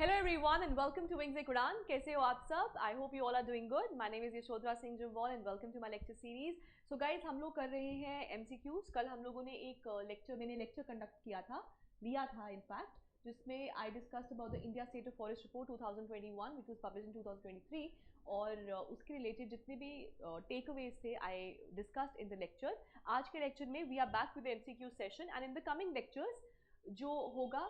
Hello everyone and welcome to Wings Quran. कैसे हो आप सब? I hope you all are doing good. My name is Yashodhara Singh Jumwal and welcome to my lecture series. So guys, हम लोग कर रहे हैं MCQs. कल हम लोगों ने एक मैंने लेक्चर कंडक्ट किया था, लिया था इनफैक्ट, जिसमें I discussed about the India State of Forest Report 2021 which was published in 2023 और उसके रिलेटेड जितने भी टेक अवेज थे I discussed in the lecture. आज के लेक्चर में we are back with the MCQ session and in the coming lectures जो होगा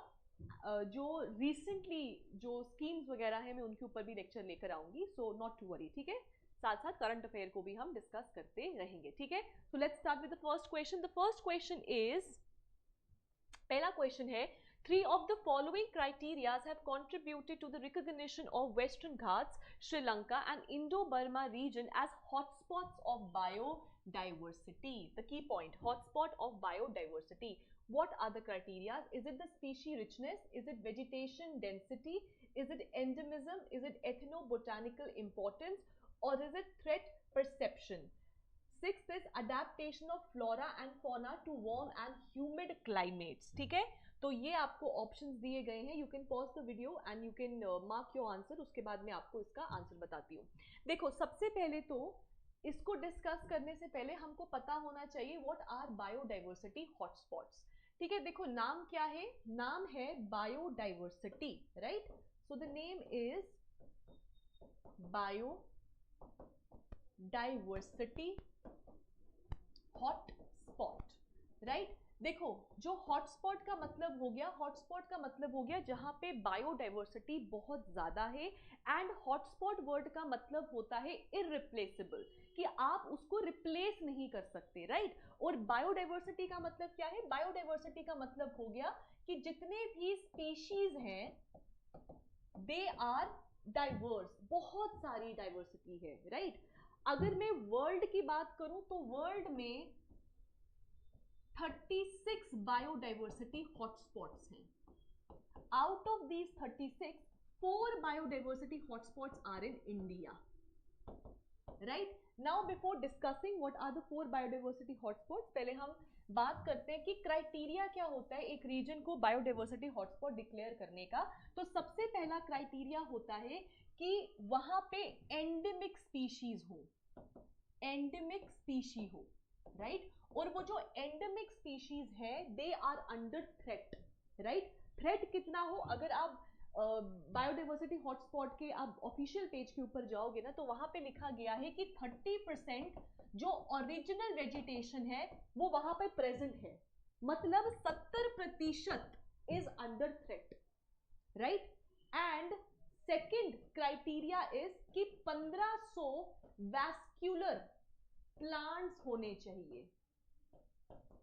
जो रिसेंटली जो स्कीम्स वगैरह हैं मैं उनके ऊपर भी लेक्चर लेकर आऊंगी, सो नॉट टू वरी, ठीक है। साथ साथ करंट अफेयर को भी हम डिस्कस करते रहेंगे, ठीक है। So let's start with the first question. The first question is, पहला क्वेश्चन है, 3 of the following criteria have contributed to the recognition of Western Ghats, Sri Lanka and Indo-Burma region as hotspots of biodiversity. The key point, hotspot of biodiversity. What are the criteria? Is it the species richness? Is it vegetation density? Is it endemism? Is it ethnobotanical importance? Or is it threat perception? Sixth is adaptation of flora and fauna to warm and humid climates. ठीक है, तो ये आपको options दिए गए हैं. You can pause the video and you can mark your answer. उसके बाद मैं आपको इसका आंसर बताती हूँ. देखो, सबसे पहले तो इसको डिस्कस करने से पहले हमको पता होना चाहिए व्हाट आर बायोडाइवर्सिटी हॉटस्पॉट्स. ठीक है, देखो नाम क्या है, नाम है biodiversity, right. So the name is biodiversity hotspot, right. देखो, जो हॉटस्पॉट का मतलब हो गया, हॉटस्पॉट का मतलब हो गया जहां पे बायोडाइवर्सिटी बहुत ज्यादा है. एंड हॉटस्पॉट वर्ड का मतलब होता है इररिप्लेसेबल, कि आप उसको रिप्लेस नहीं कर सकते, राइट. और बायोडाइवर्सिटी का मतलब क्या है, बायोडाइवर्सिटी का मतलब हो गया कि जितने भी स्पीशीज हैं दे आर डाइवर्स, बहुत सारी डाइवर्सिटी है, राइट. अगर मैं वर्ल्ड की बात करूं तो वर्ल्ड में 36 बायोडाइवर्सिटी हॉटस्पॉट्स हैं. Out of these 36, 4 biodiversity hotspots are in India, right. Now before discussing what are the 4 biodiversity hotspots, पहले हम बात करते हैं कि क्राइटेरिया क्या होता है एक रीजन को बायोडाइवर्सिटी हॉटस्पॉट डिक्लेयर करने का. तो सबसे पहला क्राइटेरिया होता है कि वहां पे एंडेमिक स्पीशीज हो, एंडेमिक स्पीशी हो, राइट. और वो जो एंडेमिक स्पीशीज है they are under threat, right. Threat कितना हो, अगर आप बायोडाइवर्सिटी हॉटस्पॉट के आप ऑफिशियल पेज के ऊपर जाओगे ना तो वहां पे लिखा गया है कि 30% जो ओरिजिनल वेजिटेशन है वो वहां पे प्रेजेंट है, मतलब 70% is under threat, right. And second criteria is कि 1500 वैस्क्यूलर प्लांट्स होने चाहिए,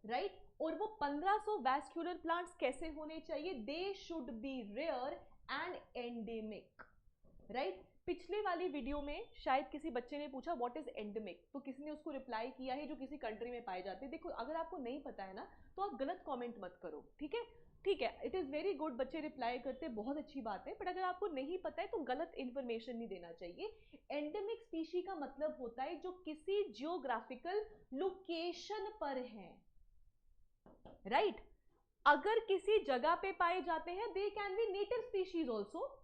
राइट. और वो 1500 वैस्क्यूलर प्लांट्स कैसे होने चाहिए, they should be rare and endemic, right. पिछले वाली वीडियो में शायद किसी बच्चे ने पूछा व्हाट इज एंडेमिक, तो किसी ने उसको रिप्लाई किया है जो किसी कंट्री में पाए जाते हैं. देखो, अगर आपको नहीं पता है ना तो आप गलत कमेंट मत करो, ठीक है. ठीक है, इट इज वेरी गुड, बच्चे रिप्लाई करते हैं, बहुत अच्छी बात है. बट अगर आपको नहीं पता है तो गलत इंफॉर्मेशन नहीं देना चाहिए. एंडेमिक स्पीशी का मतलब होता है जो किसी जियोग्राफिकल लोकेशन पर है, राइट. अगर किसी जगह पे पाए जाते हैं they can be native species also.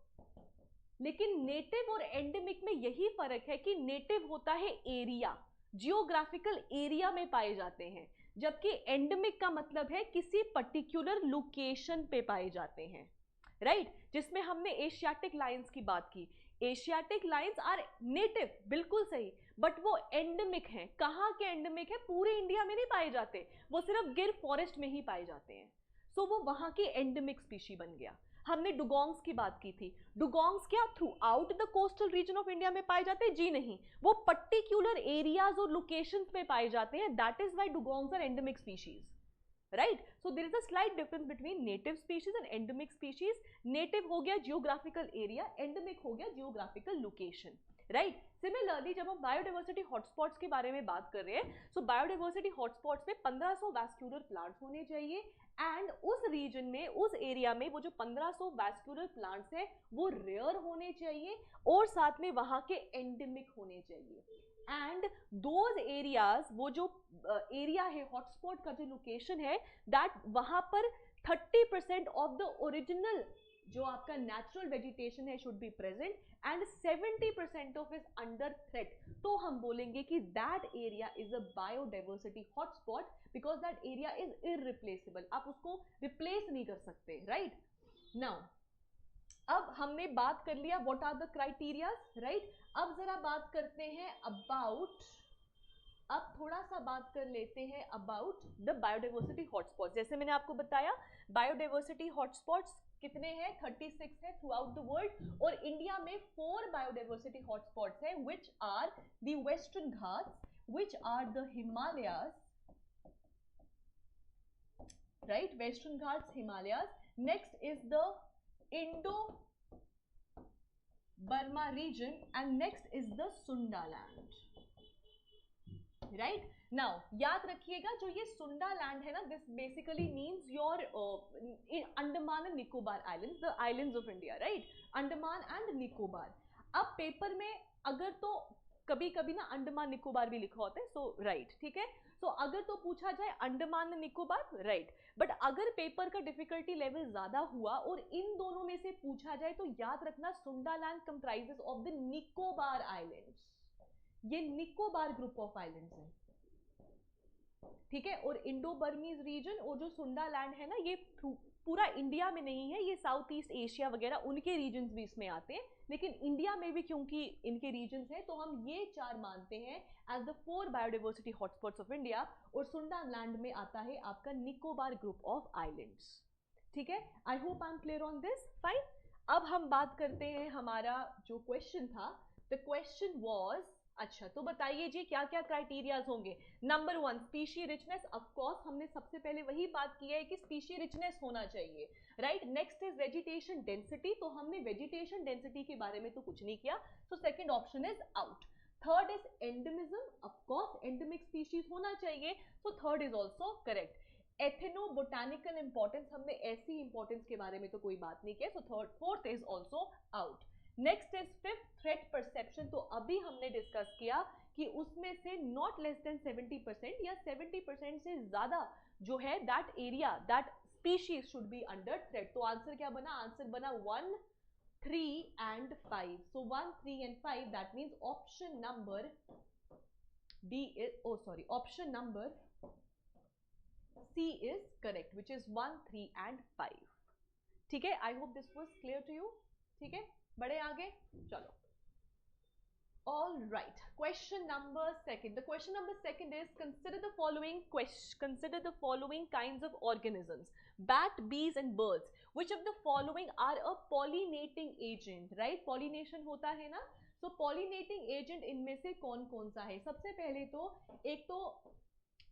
लेकिन नेटिव और एंडेमिक में यही फर्क है कि नेटिव होता है एरिया, जियोग्राफिकल एरिया में पाए जाते हैं, जबकि एंडेमिक का मतलब है किसी पर्टिकुलर लोकेशन पे पाए जाते हैं, राइट. जिसमें हमने एशियाटिक लायंस की बात की. एशियाटिक लायंस आर नेटिव, बिल्कुल सही, बट वो एंडेमिक हैं. कहाँ के एंडेमिक है, पूरे इंडिया में नहीं पाए जाते, वो सिर्फ गिर फॉरेस्ट में ही पाए जाते हैं. सो वो वहां की एंडेमिक स्पीशी बन गया. हमने डुगोंग्स की बात की थी. डुगोंग्स क्या through out the coastal region of India में पाए जाते हैं? जी नहीं, वो पर्टिकुलर एरियाज और लोकेशंस में पाए जाते हैं. That is why dugongs are endemic species, right. So there is a slight difference between native species and endemic species. Native हो गया जियोग्राफिकल एरिया, एंडेमिक हो गया जियोग्राफिकल लोकेशन, राइट. सिमिलरली जब हम बायोडाइवर्सिटी हॉटस्पॉट्स के बारे में बात कर रहे हैं, सो बायोडाइवर्सिटी हॉटस्पॉट्स में 1500 वैस्क्यूलर प्लांट्स होने चाहिए. एंड उस रीजन में, उस एरिया में वो जो 1500 वैस्क्यूलर प्लांट्स है वो रेयर होने चाहिए और साथ में वहां के एंडेमिक होने चाहिए. एंड दोज एरियाज, वो जो एरिया है हॉटस्पॉट का जो लोकेशन है, दैट वहां पर 30% ऑफ द ओरिजिनल जो आपका नेचुरल वेजिटेशन है should be present and 70% of is under threat, तो हम बोलेंगे कि that area is a biodiversity hotspot because that area is irreplaceable, आप उसको रिप्लेस नहीं कर सकते, राइट। नाउ अब हमने बात कर लिया what are the criterias, right. अब जरा बात करते हैं अबाउट, अब थोड़ा सा बात कर लेते हैं अबाउट द बायोडाइवर्सिटी हॉटस्पॉट। जैसे मैंने आपको बताया बायोडाइवर्सिटी हॉटस्पॉट्स कितने हैं, 36 है थ्रू आउट द वर्ल्ड, और इंडिया में 4 बायोडाइवर्सिटी हॉटस्पॉट्स हैं which are the western Ghats, which are the Himalayas, right, western Ghats, Himalayas. Next is the Indo Burma region and next is the Sundaland, right. Now याद रखिएगा जो ये सुंडा लैंड है ना, this basically means your Andaman and Nicobar islands, the islands of India, right, Andaman and Nicobar. अब paper में अगर तो कभी कभी ना अंडमान निकोबार भी लिखा होता है, सो राइट, ठीक है। सो अगर तो पूछा जाए Andaman and Nicobar, right, but अगर पेपर का डिफिकल्टी लेवल ज्यादा हुआ और इन दोनों में से पूछा जाए तो याद रखना सुंडा land comprises of the Nicobar islands, ये निकोबार ग्रुप ऑफ आइलैंड्स हैं, ठीक है। और इंडो बर्मीज रीजन और जो सुंडा लैंड है ना, ये पूरा इंडिया में नहीं है, ये साउथ ईस्ट एशिया वगैरह उनके रीजन्स भी इसमें आते हैं, लेकिन इंडिया में भी क्योंकि इनके रीजन्स हैं तो हम ये 4 मानते हैं as the 4 biodiversity hotspots of India, और सुंडा लैंड में आता है आपका निकोबार ग्रुप ऑफ आइलैंड्स, ठीक है। I hope I am clear on this, fine. अब हम बात करते हैं हमारा जो क्वेश्चन था, द क्वेश्चन वाज, अच्छा तो बताइए जी क्या क्या क्राइटेरियाज होंगे। Number 1 species richness, of course हमने सबसे पहले वही बात की है कि स्पीशी रिचनेस होना चाहिए, right. Next is vegetation density, तो हमने वेजिटेशन डेंसिटी के बारे में तो कुछ नहीं किया, तो second option is out. Third is endemism, of course endemic species होना चाहिए, तो third is also correct. Ethnobotanical importance, हमने ऐसी इंपॉर्टेंस के बारे में तो कोई बात नहीं किया, so fourth is also out. Next is fifth threat perception, तो अभी हमने डिस्कस किया कि उसमें से नॉट लेस देन 70% या 70% से ज्यादा जो है that area that species should be under threat. तो आंसर क्या बना, आंसर बना 1, 3 and 5, so 1, 3 and 5, that means option number D is, oh sorry, option number C is correct, which is 1, 3 and 5, ठीक है। I hope this was clear to you, ठीक है, बढ़े आगे, चलो। All right, question number second. The question number second is consider the following kinds of organisms: bat, bees and birds. Which of the following are a pollinating agent? Right? Pollination होता है ना? So pollinating agent इनमें से कौन कौन सा है? सबसे पहले तो एक तो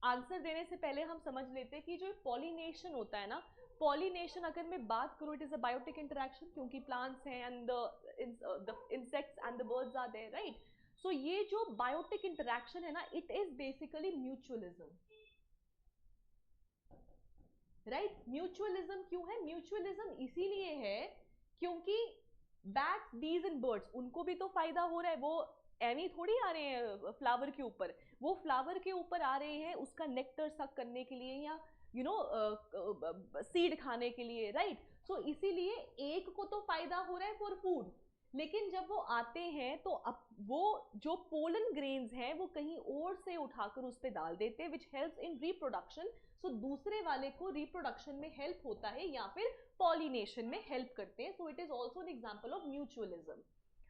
आंसर देने से पहले हम समझ लेते हैं कि जो पॉलिनेशन होता है ना, पॉलिनेशन अगर मैं बात करूं, it is a biotic interaction, क्योंकि प्लांट्स हैं and the insects and the birds are there, right. So ये जो बायोटिक इंटरेक्शन है ना, it is basically mutualism, right. Mutualism क्यों है? म्यूचुअलिज्म इसीलिए है क्योंकि बैट्स, बीज एंड बर्ड्स, उनको भी तो फायदा हो रहा है, वो एमी थोड़ी आ रहे हैं फ्लावर के ऊपर, वो फ्लावर के ऊपर आ रहे हैं उसका नेक्टर सक करने के लिए या यू नो सीड खाने के लिए, राइट। सो इसीलिए एक को तो फायदा हो रहा है फॉर फूड, लेकिन जब वो आते हैं तो अब वो जो पोलन ग्रेन्स हैं वो कहीं और से उठाकर उस पर डाल देते हैं, विच हेल्प्स इन रिप्रोडक्शन। सो दूसरे वाले को रिप्रोडक्शन में हेल्प होता है या फिर पॉलिनेशन में हेल्प करते हैं। So it is also an example of mutualism,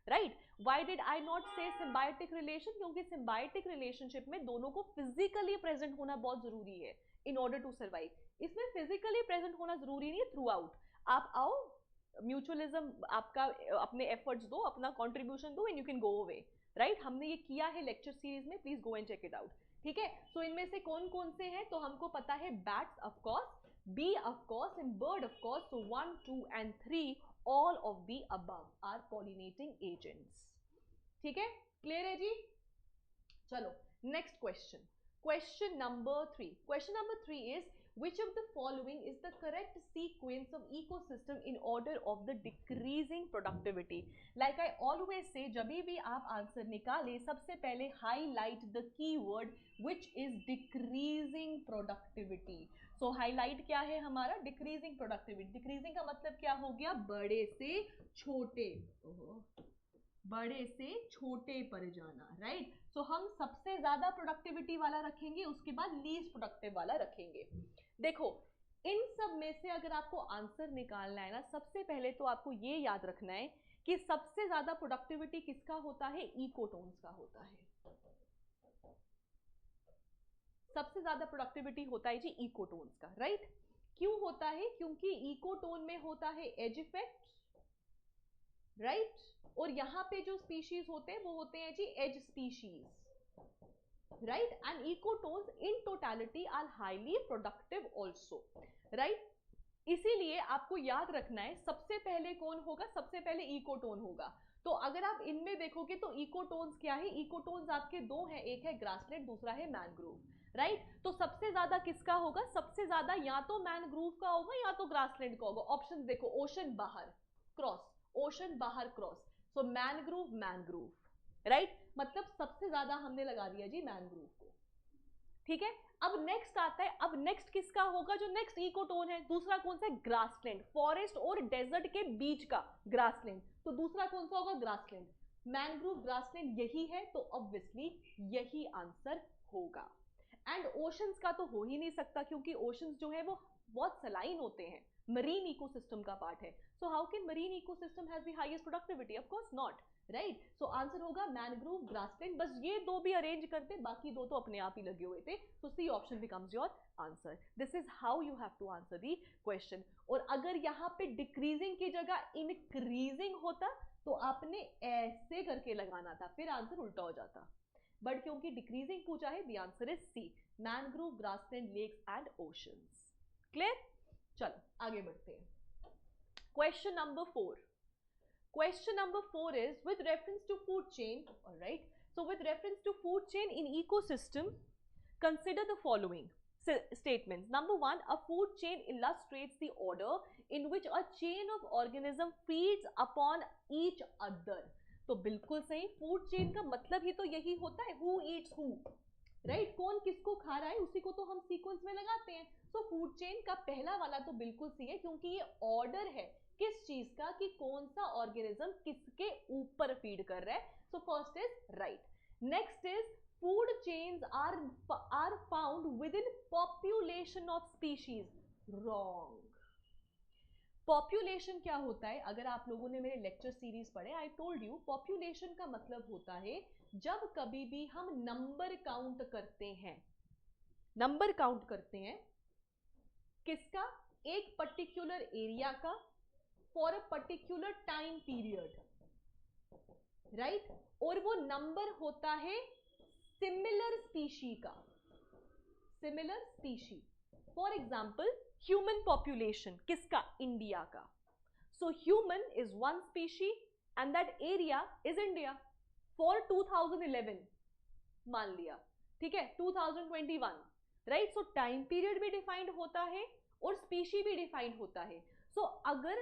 right. Why did I not से सिम्बायोटिक रिलेशन? क्योंकि सिम्बायोटिक रिलेशनशिप में दोनों को फिजिकली प्रेजेंट होना बहुत जरूरी है इन ऑर्डर टू सर्वाइव। इसमें फिजिकली प्रेजेंट होना जरूरी नहीं है थ्रू आउट, आप आओ, म्यूचुअलिज्म आपका अपने एफर्ट्स दो, अपना कॉन्ट्रीब्यूशन दो and you can go away, right. हमने ये किया है लेक्चर सीरीज में, please go and check it out, ठीक है। सो इनमें से कौन कौन से हैं तो हमको पता है, bats of course, bee of course and bird of course. So 1, 2 and 3 all of the above are pollinating agents, ठीक है, क्लियर है जी। चलो next question, question number 3। Question number 3 is which of the following is the correct sequence of ecosystem in order of the decreasing productivity? Like I always say, जब भी आप answer निकाले सबसे पहले highlight the keyword which is decreasing productivity. So highlight क्या है हमारा, decreasing productivity. Decreasing का मतलब क्या हो गया, बड़े से छोटे, बड़े से छोटे पर जाना, राइट। सो हम सबसे ज्यादा प्रोडक्टिविटी वाला रखेंगे, उसके बाद लीस्ट प्रोडक्टिव वाला रखेंगे। देखो इन सब में से अगर आपको आंसर निकालना है ना, सबसे पहले तो आपको ये याद रखना है कि सबसे ज्यादा प्रोडक्टिविटी किसका होता है, इकोटोन्स का होता है। सबसे ज्यादा प्रोडक्टिविटी होता है जी इकोटोन्स का, राइट। क्यों होता है, क्योंकि इकोटोन में होता है एज इफेक्ट, राइट, और यहां पे जो स्पीशीज होते हैं वो होते हैं जी edge species, right. And ecotones in totality are highly productive also, right. इसीलिए आपको याद रखना है सबसे पहले कौन होगा, सबसे पहले इकोटोन होगा। तो अगर आप इनमें देखोगे तो इकोटोन्स क्या है, इकोटोन्स आपके दो हैं, एक है ग्रासलैंड, दूसरा है मैनग्रोव, राइट। तो सबसे ज्यादा किसका होगा, सबसे ज्यादा या तो मैनग्रोव का होगा या तो ग्रासलैंड का होगा। ऑप्शन देखो, ओशन बाहर क्रॉस, ओशन बाहर क्रॉस, सो मैनग्रोव मैनग्रोव, राइट। मतलब सबसे ज्यादा हमने लगा दिया जी मैनग्रोव को, ठीक है। अब नेक्स्ट आता है, अब नेक्स्ट किसका होगा, जो नेक्स्ट इकोटोन है दूसरा कौन सा है, ग्रासलैंड, फॉरेस्ट और डेजर्ट के बीच का ग्रासलैंड, तो दूसरा कौन सा होगा, ग्रासलैंड। मैनग्रोव ग्रासलैंड यही है, तो ऑब्वियसली यही आंसर होगा। एंड ओशंस का तो हो ही नहीं सकता, क्योंकि ओशंस जो है वो बहुत सलाइन होते हैं, मरीन इकोसिस्टम का पार्ट है। So how can marine ecosystem has the highest productivity, of course not, right. So answer होगा मैनग्रोव ग्रासलैंड। बस ये दो भी अरेंज करते, बाकी दो तो अपने आप ही लगे हुए थे, तो C option becomes your answer. This is how you have to answer the question. और अगर यहाँ पे डिक्रीजिंग की जगह इंक्रीजिंग होता तो आपने ऐसे करके लगाना था, फिर आंसर उल्टा हो जाता। बट क्योंकि डिक्रीजिंग पूछा है, the answer is C, mangrove grassland lakes and oceans. Clear, चलो आगे बढ़ते हैं। Question number 4. Question number 4 is with reference to food chain, all right. So with reference to food chain in ecosystem, consider the following statements. Number 1, a food chain illustrates the order in which a chain of organism feeds upon each other. तो बिल्कुल सही, food chain का मतलब ही तो यही होता है, who eats who, right. कौन किसको खा रहा है उसी को तो हम सीक्वेंस में लगाते हैं। सो फूड चेन का पहला वाला तो बिल्कुल सही है, क्योंकि ये ऑर्डर है किस चीज का, कि कौन सा ऑर्गेनिज्म किसके ऊपर फीड कर रहा है। So first is right. Next is food chains are found within population of species, wrong. Population क्या होता है, अगर आप लोगों ने मेरे लेक्चर सीरीज पढ़े, आई टोल्ड यू पॉपुलेशन का मतलब होता है जब कभी भी हम नंबर काउंट करते हैं, नंबर काउंट करते हैं किसका, एक पर्टिकुलर एरिया का for a particular time period, right. और वो नंबर होता है सिमिलर स्पीशी का, similar species. For example human population किसका, इंडिया का। So human is one species and that area is India for 2011 मान लिया, ठीक है, 2021, राइट। सो टाइम पीरियड भी डिफाइंड होता है और स्पीशी भी डिफाइंड होता है। सो अगर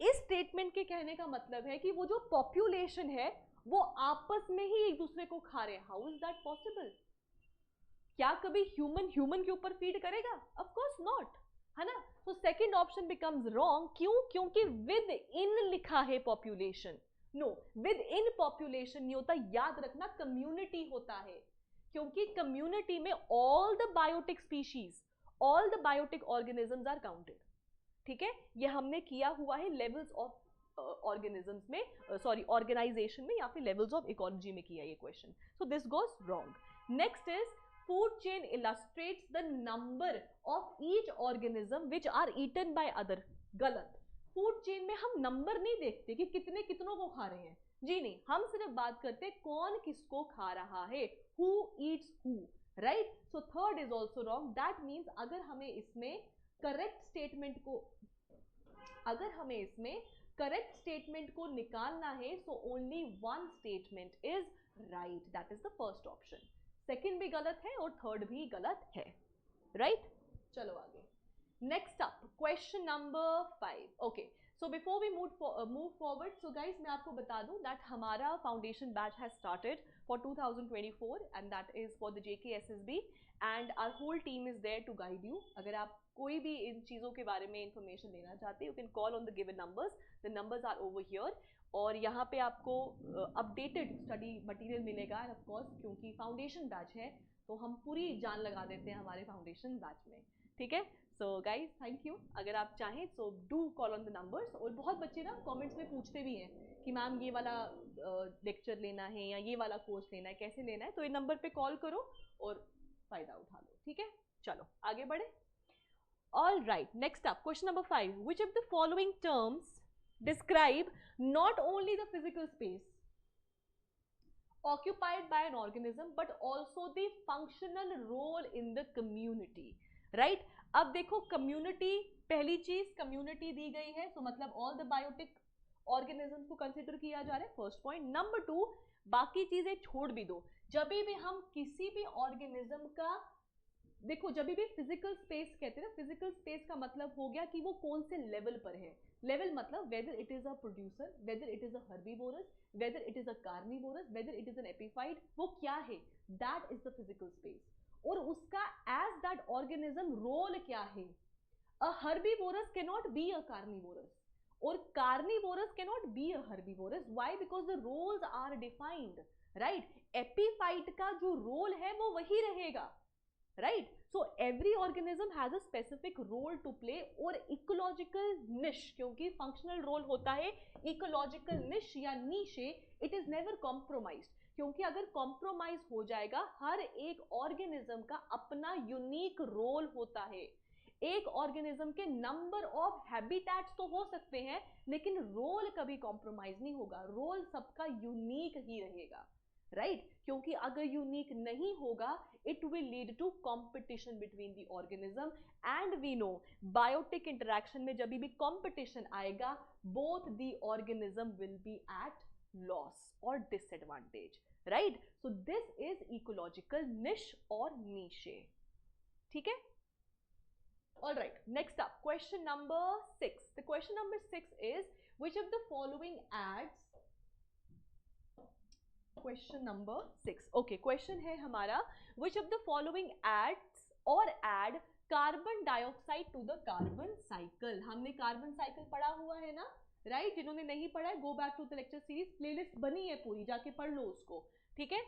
इस स्टेटमेंट के कहने का मतलब है कि वो जो पॉपुलेशन है वो आपस में ही एक दूसरे को खा रहे हैं, हाउ इज दैट पॉसिबल। क्या कभी ह्यूमन ह्यूमन के ऊपर फीड करेगा, ऑफ कोर्स नॉट, है ना। तो सेकंड ऑप्शन बिकम्स रॉन्ग। क्यों, क्योंकि विद इन लिखा है population, know with in population नहीं होता, याद रखना कम्युनिटी होता है, क्योंकि कम्युनिटी में all the biotic species, all the biotic organisms are counted, ठीक है। ये हमने किया हुआ है लेवल्स ऑफ ऑर्गेनिजम्स में, सॉरी ऑर्गेनाइजेशन में, या फिर लेवल्स ऑफ इकोलॉजी में किया ये question. So this goes wrong. Next is food chain illustrates the number of each organism which are eaten by other, गलत। फूड चेन में हम नंबर नहीं देखते कि कितने कितनों को खा रहे हैं, जी नहीं, हम सिर्फ बात करते हैं कौन किसको खा रहा है, who eats who, right। so third is also wrong। that means अगर हमें इसमें करेक्ट स्टेटमेंट को, अगर हमें इसमें करेक्ट स्टेटमेंट को निकालना है, so only one statement is right, that is the first option। Second भी गलत है और थर्ड भी गलत है, राइट। चलो आगे, next up question number 5। Okay, so before we move forward, so guys मैं आपको बता दूं दैट हमारा foundation batch has started for 2024 and that is for the JKSSB and our whole team is there to guide you. अगर आप कोई भी इन चीज़ों के बारे में इंफॉर्मेशन लेना चाहते हैं, you can call on the given numbers. The numbers are over here. और यहाँ पे आपको अपडेटेड स्टडी मटेरियल मिलेगा एंड ऑफ कोर्स क्योंकि फाउंडेशन बैच है तो हम पूरी जान लगा देते हैं हमारे फाउंडेशन बैच में. ठीक है. So guys thank you. अगर आप चाहें so do call on the numbers. और बहुत बच्चे ना कमेंट्स में पूछते भी हैं कि मैम ये वाला लेक्चर लेना है या ये वाला कोर्स लेना है, कैसे लेना है. तो ये नंबर पे कॉल करो और फायदा उठा लो. ठीक है. चलो आगे बढ़े. All right, next up question number 5. Which of the following terms describe not only the physical space occupied by an organism but also the functional role in the community. right? अब देखो community, पहली चीज community दी गई है, so मतलब all the biotic organisms को consider किया जा रहा है. First point. नंबर 2, बाकी चीजें छोड़ भी दो. जब भी हम किसी भी ऑर्गेनिज्म का देखो, जब भी फिजिकल स्पेस कहते हैं ना, फिजिकल स्पेस का मतलब हो गया कि वो कौन से लेवल पर है. लेवल मतलब whether it is a producer, whether it is a herbivorous, whether it is a carnivorous, whether it is an epiphyte, वो क्या है, that is the physical space. और उसका एज दैट ऑर्गेनिज्म रोल क्या है. A herbivorous can not be a carnivorous और carnivorous can not be a herbivorous. Why? Because the roles are defined. Right? Epiphyte का जो रोल है वो वही रहेगा. right? So every organism has a specific role to play. और ecological niche, क्योंकि functional role होता है, ecological niche या niche, it is never compromised. क्योंकि अगर compromise हो जाएगा, हर एक organism का अपना unique role होता है. एक organism के number of habitats तो हो सकते हैं लेकिन role कभी compromise नहीं होगा. role सबका unique ही रहेगा. राइट? क्योंकि अगर यूनिक नहीं होगा it will lead to competition between the organism and we know biotic interaction में जब भी कॉम्पिटिशन आएगा both the organism will be at loss और disadvantage. Right? So this is ecological niche और नीशे. ठीक है. All right, next up question number 6. The question number 6 is which of the following aids. Question number 6. Okay, question है हमारा which of the following ads और add carbon dioxide to the carbon cycle. हमने carbon cycle पढ़ा हुआ है ना. Right? जिन्होंने नहीं पढ़ा है go back to the lecture series, playlist बनी है पूरी, जाके पढ़ लो उसको. ठीक है.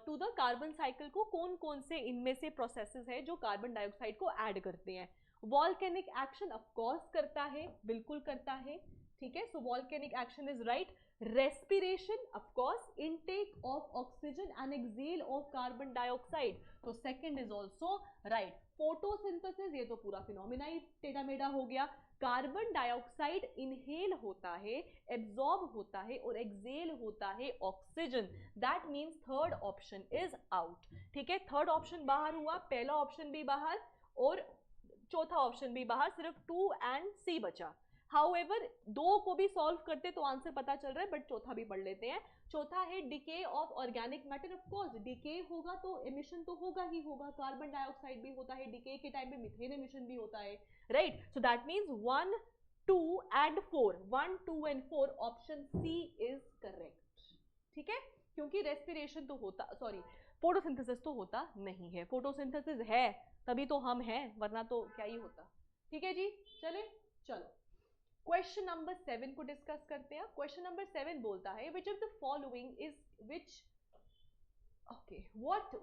टू द कार्बन साइकिल को कौन कौन से इनमें से प्रोसेसेस है जो कार्बन डाइऑक्साइड को ऐड करते हैं. वॉल्केनिक एक्शन ऑफ कोर्स करता है, बिल्कुल करता है. ठीक है. So volcanic action is right. respiration of course, intake of oxygen and exhale of carbon dioxide, so second is also right. photosynthesis, ये तो पूरा फिनोमिना ही टेढ़ा मेढ़ा हो गया. कार्बन डाइऑक्साइड इनहेल होता है, एब्जॉर्ब होता है और एक्सेल होता है oxygen. That means third option is out. ठीक है. थर्ड ऑप्शन बाहर हुआ, पहला ऑप्शन भी बाहर और चौथा ऑप्शन भी बाहर, सिर्फ 2 and C बचा. However, दो को भी सॉल्व करते तो आंसर पता चल रहा है, बट चौथा भी पढ़ लेते हैं. चौथा है decay of organic matter. Of course decay होगा तो एमिशन तो होगा ही होगा. कार्बन डाइऑक्साइड भी होता है, डिके के टाइम पे मीथेन एमिशन भी होता है. Right? So that means 1, 2 and 4. 1, 2 and 4 option C is correct. ठीक है. क्योंकि रेस्पिरेशन तो होता, सॉरी फोटोसिंथेसिस तो होता नहीं है. फोटोसिंथेसिस है तभी तो हम हैं, वरना तो क्या ही होता. ठीक है जी. चले चलो क्वेश्चन नंबर 7 को डिस्कस करते हैं. क्वेश्चन नंबर 7 बोलता है विच of the following is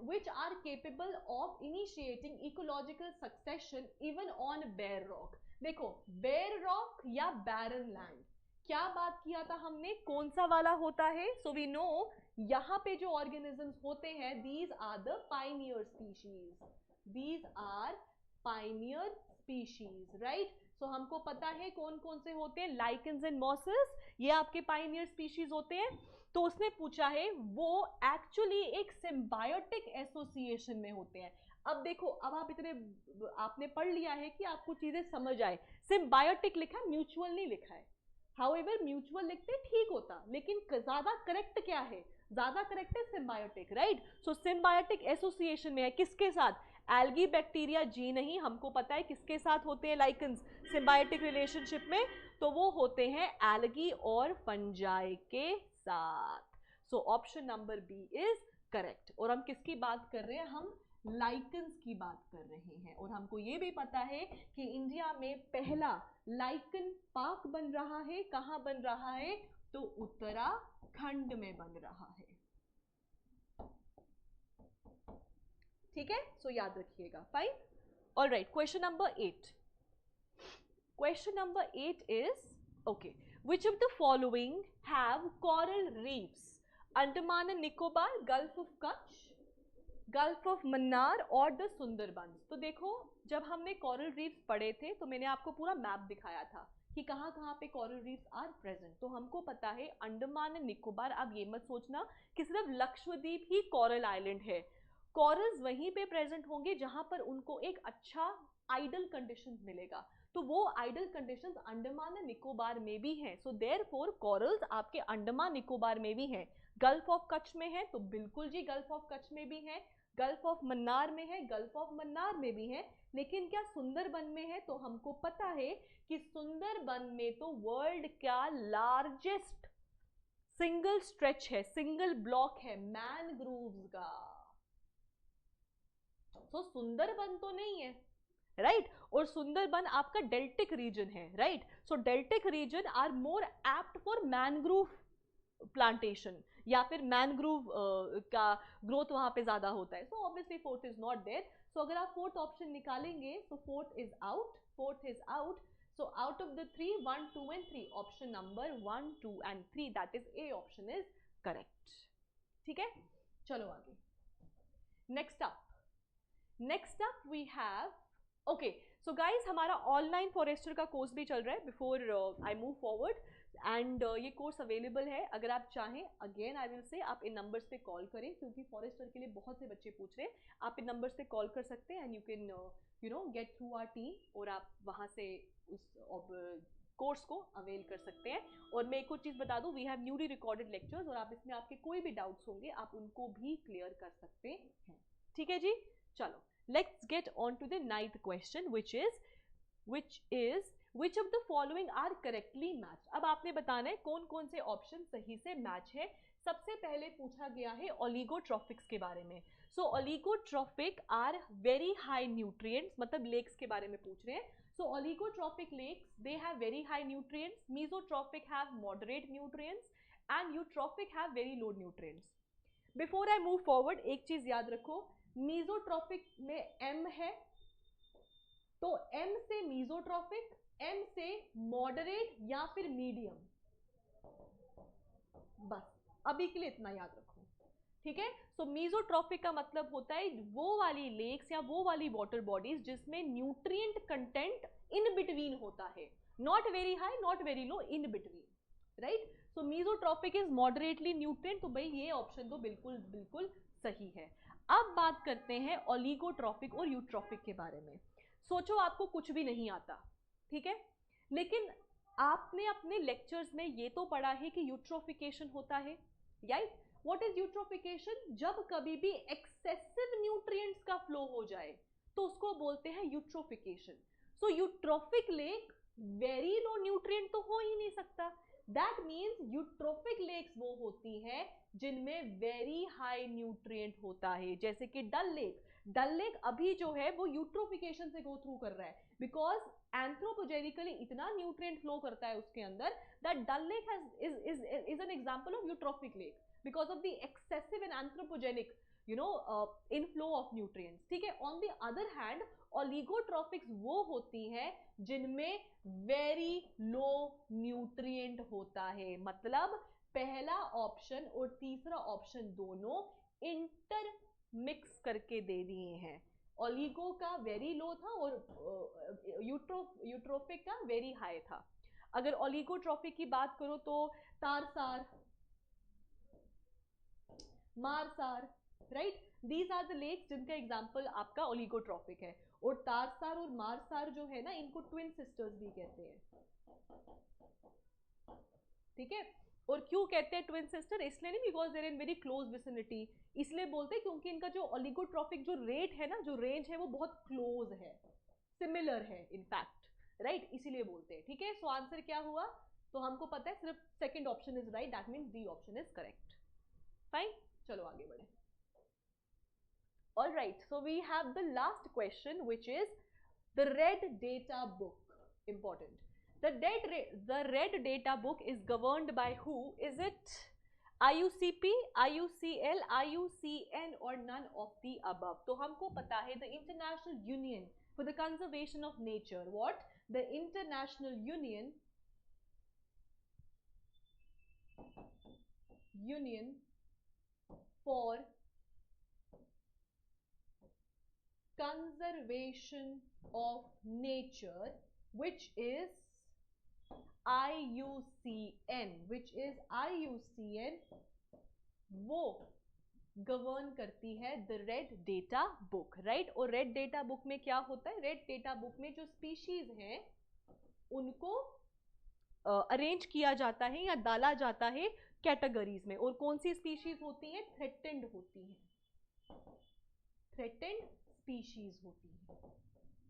which are capable of initiating ecological succession even on bare rock. देखो bare rock या barren land, क्या बात किया था हमने, कौन सा वाला होता है. सो वी नो यहाँ पे जो ऑर्गेनिजम्स होते हैं these are the pioneer species. These are pioneer species, right? सो हमको पता है कौन कौन से होते हैं. लाइकेंस एंड मॉसेस, ये आपके पाइनियर स्पीशीज होते हैं. तो उसने पूछा है वो एक्चुअली एक सिम्बायोटिक एसोसिएशन में होते हैं. अब देखो, अब आप इतने आपने पढ़ लिया है कि आपको चीजें समझ आए. सिम्बायोटिक लिखा है, म्यूचुअल नहीं लिखा है. हाउएवर म्यूचुअल लिखते ठीक होता, लेकिन ज्यादा करेक्ट क्या है, ज्यादा करेक्ट है सिम्बायोटिक. राइट? सो सिम्बायोटिक एसोसिएशन में है किसके साथ, एल्गी बैक्टीरिया जी नहीं, हमको पता है किसके साथ होते हैं लाइकन्स सिम्बायोटिक रिलेशनशिप में, तो वो होते हैं एल्गी और फंजाई के साथ। So option number B is correct. और हम किसकी बात कर रहे हैं, हम लाइकन्स की बात कर रहे हैं। और हमको ये भी पता है कि इंडिया में पहला लाइकन पार्क बन रहा है, कहां बन रहा है, तो उत्तराखंड में बन रहा है। ठीक है, सो याद रखिएगा। Fine, all right. Question number 8, question number 8 is okay, which of the following have coral reefs? Andaman and Nicobar, gulf of Kutch, gulf of Mannar और द सुंदरबंस। तो देखो, जब हमने कोरल रीफ्स पढ़े थे तो मैंने आपको पूरा मैप दिखाया था कि कहाँ कहाँ पे कोरल रीफ्स आर प्रेजेंट। तो हमको पता है अंडमान एंड निकोबार, अब ये मत सोचना कि सिर्फ लक्षद्वीप ही कोरल आइलैंड है। कोरल्स वहीं पे प्रेजेंट होंगे जहां पर उनको एक अच्छा आइडल कंडीशंस मिलेगा, तो वो ideal conditions Andaman and Nicobar में भी हैं। सो देयरफॉर कोरल्स आपके अंडमान निकोबार में भी हैं। गल्फ ऑफ कच्छ में है तो बिल्कुल जी गल्फ ऑफ कच्छ में भी है, गल्फ ऑफ मन्नार में है, गल्फ ऑफ मन्नार में भी है। लेकिन क्या सुंदरबन में है, तो हमको पता है कि सुंदरबन में तो वर्ल्ड का लार्जेस्ट सिंगल स्ट्रेच है, सिंगल ब्लॉक है मैनग्रोव्स का। तो सुंदरबन तो नहीं है, राइट और सुंदरबन आपका डेल्टिक रीजन है, right. So deltaic region are more apt for mangrove plantation, या फिर मैनग्रोव का ग्रोथ वहां पे ज्यादा होता है। So obviously fourth is not there. So अगर आप फोर्थ ऑप्शन निकालेंगे तो fourth is out, fourth is out. So out of the 3, 1, 2 and 3, option number 1, 2 and 3 that is a option is correct. ठीक है, चलो आगे। Next up we have, okay so guys, हमारा online forester का course भी चल रहा है before I move forward, and ये कोर्स अवेलेबल है। अगर आप चाहें, अगेन आई विल से, आप इन नंबर्स पे कॉल करें, क्योंकि फॉरेस्टर के लिए बहुत से बच्चे पूछ रहे हैं। आप इन नंबर्स पे कॉल कर सकते हैं and you can get through our team, और आप वहाँ से उस कोर्स को अवेल कर सकते हैं। और मैं एक और चीज़ बता दूं, we have newly recorded lectures, और आप इसमें आपके कोई भी डाउट्स होंगे आप उनको भी क्लियर कर सकते हैं। ठीक है जी, चलो let's get on to the 9th question, which of the following are correctly matched? अब आपने बताना है कौन कौन से ऑप्शन सही से मैच है। सबसे पहले पूछा गया है ओलिगोट्रॉफिक्स के बारे में। So oligotrophic are very high nutrients, मतलब लेक्स के बारे में पूछ रहे हैं। So oligotrophic lakes they have very high nutrients, mesotrophic have moderate nutrients and eutrophic have very low nutrients. Before I move forward, एक चीज याद रखो, मीजोट्रॉफिक में M है, तो M से मीजोट्रॉफिक, M से मॉडरेट या फिर मीडियम, बस अभी के लिए इतना याद रखो। ठीक है, सो मीजोट्रॉफिक का मतलब होता है वो वाली लेक्स या वो वाली वाटर बॉडीज जिसमें न्यूट्रिएंट कंटेंट इन बिटवीन होता है, not very high not very low, in between, right. So mesotrophic is moderately nutrient, तो भाई ये ऑप्शन तो बिल्कुल बिल्कुल सही है। अब बात करते हैं ओलिगोट्रॉफिक और यूट्रॉफिक के बारे में। सोचो आपको कुछ भी नहीं आता, ठीक है, लेकिन आपने अपने लेक्चर्स में ये तो पढ़ा है कि यूट्रोफिकेशन होता है, राइट। What is eutrophication? जब कभी भी एक्सेसिव न्यूट्रिएंट्स का फ्लो हो जाए तो उसको बोलते हैं eutrophication. So eutrophic lake very low nutrient तो हो ही नहीं सकता। दैट मीन्स यूट्रोफिक लेक्स वो होती हैं जिनमें वेरी हाई न्यूट्रिएंट होता है, जैसे कि डल लेक। डल लेक अभी जो है वो यूट्रोफिकेशन से गो थ्रू कर रहा है, बिकॉज एंथ्रोपोजेनिकली इतना न्यूट्रिएंट फ्लो करता है उसके अंदर, that Dal lake is an example of eutrophic lake because of the excessive and anthropogenic inflow of nutrients. ठीक है, on the other hand oligotrophics वो होती हैं जिनमें वेरी लो न्यूट्रिएंट होता है, मतलब पहला ऑप्शन और तीसरा ऑप्शन दोनों इंटर मिक्स करके दे दिए हैं। ओलिगो का वेरी लो था और यूट्रोफिक का वेरी हाई था। अगर ओलिगोट्रॉफिक की बात करो तो Tarsar, Marsar, right, these are the lakes जिनका एग्जाम्पल आपका ओलिगोट्रॉफिक है। और तारसार और मारसार जो है ना, इनको ट्विन सिस्टर्स भी कहते हैं। ठीक है, और क्यों कहते हैं ट्विन सिस्टर? इसलिए नहीं because there in very close vicinity, इसलिए बोलते हैं क्योंकि इनका जो ओलिगोट्रॉफिक जो रेट है ना, जो रेंज है वो बहुत क्लोज है, सिमिलर है इनफैक्ट, राइट, इसीलिए बोलते हैं। ठीक है, सो आंसर क्या हुआ? तो हमको पता है सिर्फ second option is right, that means D option is correct. Fine, चलो आगे बढ़े। All right, so we have the last question, which is the red data book. Important. The red data book is governed by who? Is it IUCP, IUCL, IUCN or none of the above? तो हमको पता है the International Union for the Conservation of Nature. What? The International Union for Conservation of Nature, which is IUCN, वो govern करती है the red data book, right. और red data book में क्या होता है? रेड डेटा बुक में जो स्पीशीज हैं उनको अरेंज किया जाता है या डाला जाता है कैटेगरीज में। और कौन सी स्पीशीज होती हैं? थ्रेटेंड होती हैं, थ्रेटेंड स्पीशीज होती है।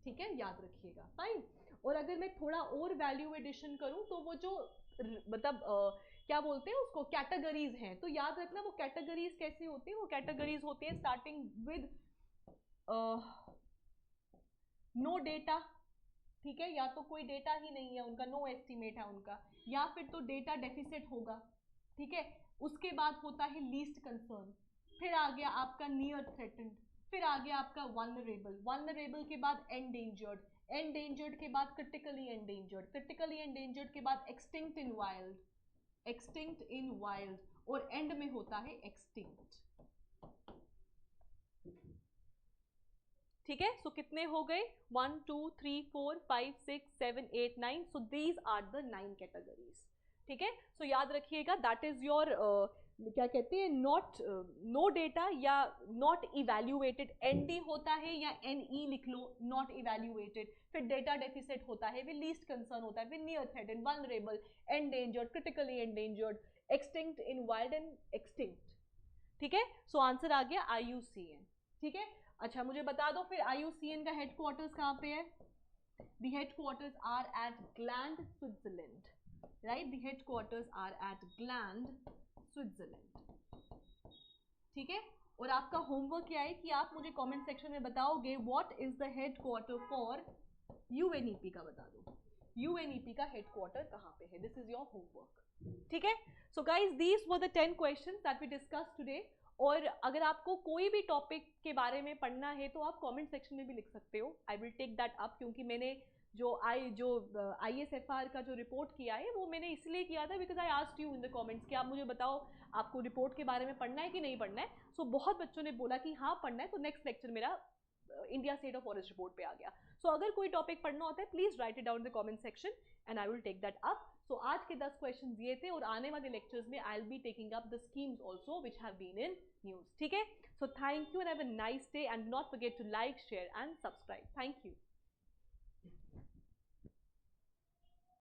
ठीक है, याद रखिएगा। फाइन। और अगर मैं थोड़ा और वैल्यू एडिशन करूं तो वो जो मतलब क्या बोलते हैं उसको, कैटेगरीज हैं, तो याद रखना वो कैटेगरीज कैसे होती हैं। वो कैटेगरीज होती है स्टार्टिंग विद नो डेटा, ठीक है, या तो कोई डेटा ही नहीं है उनका, नो एस्टिमेट है उनका, या फिर तो डेटा डेफिसिट होगा, ठीक है। उसके बाद होता है लीस्ट कंसर्न, फिर आ गया आपका नियर थ्रेटेंड, फिर आ गया आपका वल्नरेबल, वल्नरेबल के बाद एंडेंजर्ड, एंडेंजर्ड के बाद क्रिटिकली एंडेंजर्ड, क्रिटिकली एंडेंजर्ड के बाद एक्सटिंक्ट इन वाइल्ड, एक्सटिंक्ट इन वाइल्ड, और एंड में होता है एक्सटिंक्ट। ठीक है, सो कितने हो गए? 1 2 3 4 5 6 7 8 9, so these are the 9 categories. ठीक है, सो याद रखिएगा दैट इज योर क्या कहते हैं, नॉट नो डेटा या नॉट इवैल्यूएटेड, एनडी होता है या एनई लिख लो, नॉट इवैल्यूएटेड, फिर डेटा डेफिसिट होता है, फिर लीस्ट कंसर्न होता है, फिर near threatened, vulnerable, endangered, critically endangered, extinct in wild and extinct. ठीक है, सो आंसर आ गया IUCN। ठीक है, अच्छा मुझे बता दो फिर IUCN का हेडक्वार्टर्स कहाँ पे है? The headquarters are at Gland, Switzerland, right? The headquarters are at Gland, Switzerland. ठीक है, और आपका होमवर्क क्या है कि आप मुझे कमेंट सेक्शन में बताओगे what is the headquarter for UNEP का बता दो, UNEP का हेडक्वार्टर कहाँ पे है। This is your homework. ठीक है, so guys these were the 10 questions that we discuss today. और अगर आपको कोई भी टॉपिक के बारे में पढ़ना है तो आप कमेंट सेक्शन में भी लिख सकते हो, I will take that up, क्योंकि मैंने जो ISFR का जो रिपोर्ट किया है वो मैंने इसलिए किया था because I asked you in the comments कि आप मुझे बताओ आपको रिपोर्ट के बारे में पढ़ना है कि नहीं पढ़ना है। सो बहुत बच्चों ने बोला कि हाँ पढ़ना है, तो नेक्स्ट लेक्चर मेरा India state of forest report पे आ गया। सो अगर कोई टॉपिक पढ़ना होता है please write it down in the comment section and I will take that up. सो आज के 10 क्वेश्चन ये थे, और आने वाले लेक्चर्स में I will be taking up the schemes also which have been in news. ठीक है, so thank you and have a nice day and not forget to like, share and subscribe. Thank you.